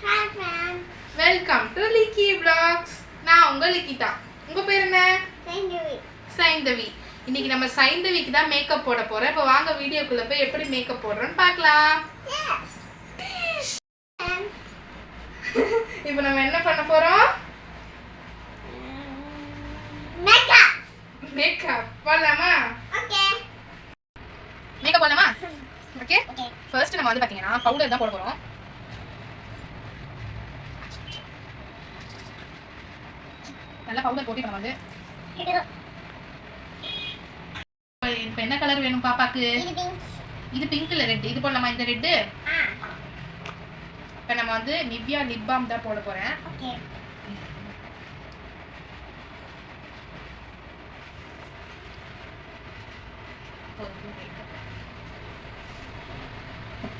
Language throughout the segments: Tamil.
Hi fam. Welcome to Licky Vlogs. நான் உங்க லிக்கிதா. உங்க பேர் என்ன? சைந்தவி. சைந்தவி. இன்னைக்கு நம்ம சைந்தவிக்கு தான் மேக்கப் போட போறோம். இப்போ வாங்க வீடியோக்குள்ள போய் எப்படி மேக்கப் போடுறோம்னு பார்க்கலாம். Yes. இப்போ நம்ம என்ன பண்ண போறோம்? Makeup. மேக்கப் போடலாமா? Okay. மேக்கப் போடலாமா? ஓகே? Okay. ஃபர்ஸ்ட் நம்ம வந்து பாத்தீங்கன்னா பவுடர் தான் போட போறோம். நல்லா பவுடர் போட்டு நம்ம வந்து இப்போ என்ன கலர் வேணும் பாப்பாக்கு? இது பிங்க் இல்ல ரெட். இது போடலாமா இந்த ரெட்? இப்போ நம்ம வந்து நிவ்யா லிப் பாம் தான் போட போறேன். Okay.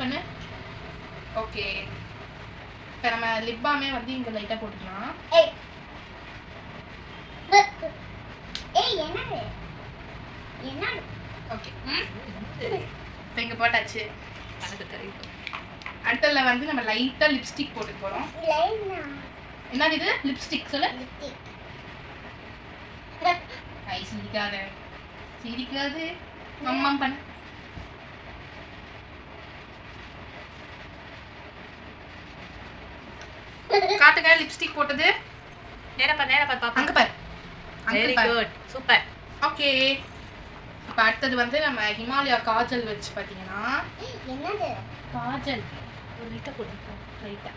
பண்ணு. ஓகே. இப்போ நம்ம லிப் பாமே வந்து இங்க லைட்டா போட்டுக்கலாம். ஏய். ஏய் என்னது? என்னது? ஓகே. இப்போ இங்க போட்டாச்சு. அடுத்தல வந்து நம்ம லைட்டா லிப்ஸ்டிக் போட்டு போறோம். லைனா. என்னது இது? லிப்ஸ்டிக் சொல்லு. லிப்ஸ்டிக். ஐ சிரிக்காத. சிரிக்காது. மம்மா பண்ணு. காட்டுங்க லிப்ஸ்டிக் போட்டது. நேரா பாப்பா. அங்க பாரு. Very good. சூப்பர். ஓகே. இப்போ அடுத்தது வந்து நம்ம ஹிமாலயா காஜல் வச்சு பாத்தீங்கன்னா என்னது? காஜல் ஒரு லைட்டா போட்டுப்போம். லைட்டா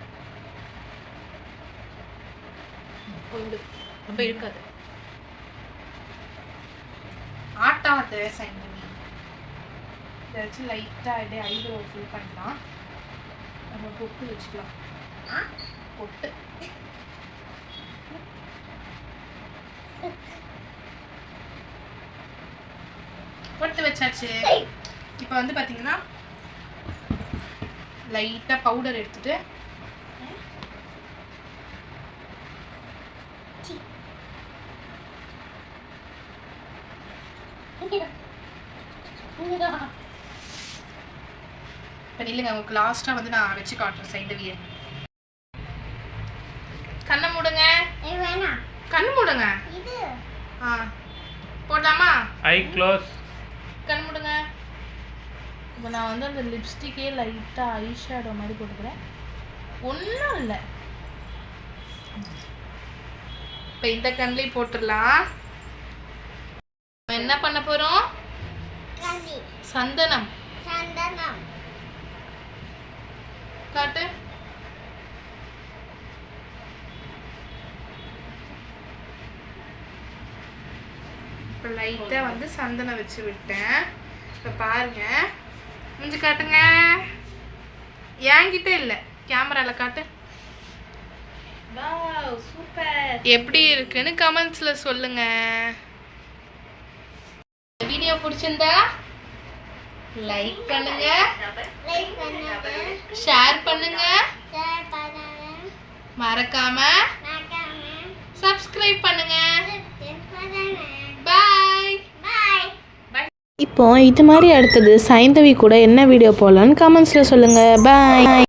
ரொம்ப இருக்காது. ஆட்டாத சைந்தவி. இதை வச்சு லைட்டா அப்படியே ஐப்ரோ ஃபில் பண்ணலாம். நம்ம பொட்டு வச்சுக்கலாம். பொட்டு பொட்டு வச்சாச்சு. இப்போ வந்து பாத்தீங்கன்னா லைட்டா பவுடர் எடுத்துட்டு இப்போ நில்லுங்க, உங்களுக்கு லாஸ்டா வந்து நான் வச்சு காட்டுறேன் சைந்தவியை. கண்ணை மூடுங்க. ஏய் வேணாம். கண்ணு மூடுங்க. இது. போடலாமா? ஐ க்ளோஸ். கண் மூடுங்க. இப்போ நான் வந்து அந்த லிப்ஸ்டிக்கே லைட்டாக ஐ ஷேடோ மாதிரி போட்டுக்கிறேன். ஒன்றும் இல்லை. இப்போ இந்த கண்லேயும் போட்டுடலாம். என்ன பண்ண போகிறோம்? ரவி. சந்தனம். சந்தனம். காட்டு. இப்போ லைட்டாக வந்து சந்தனம் வச்சு விட்டேன். இப்போ பாருங்க, முடிஞ்சு காட்டுங்க. என்கிட்ட இல்லை, கேமராவில் காட்டு. Wow super. எப்படி இருக்குன்னு கமெண்ட்ஸில் சொல்லுங்க. வீடியோ பிடிச்சிருந்தா லைக் பண்ணுங்க, லைக் பண்ணுங்க. ஷேர் பண்ணுங்க, ஷேர் பண்ணுங்க. மறக்காம மறக்காம சப்ஸ்கிரைப் பண்ணுங்க. சப்ஸ்கிரைப் பண்ணுங்க. பாய். பை. இப்போ இது மாதிரி அடுத்தது சைந்தவி கூட என்ன வீடியோ போடலான்னு கமெண்ட்ஸில் சொல்லுங்கள். பாய்.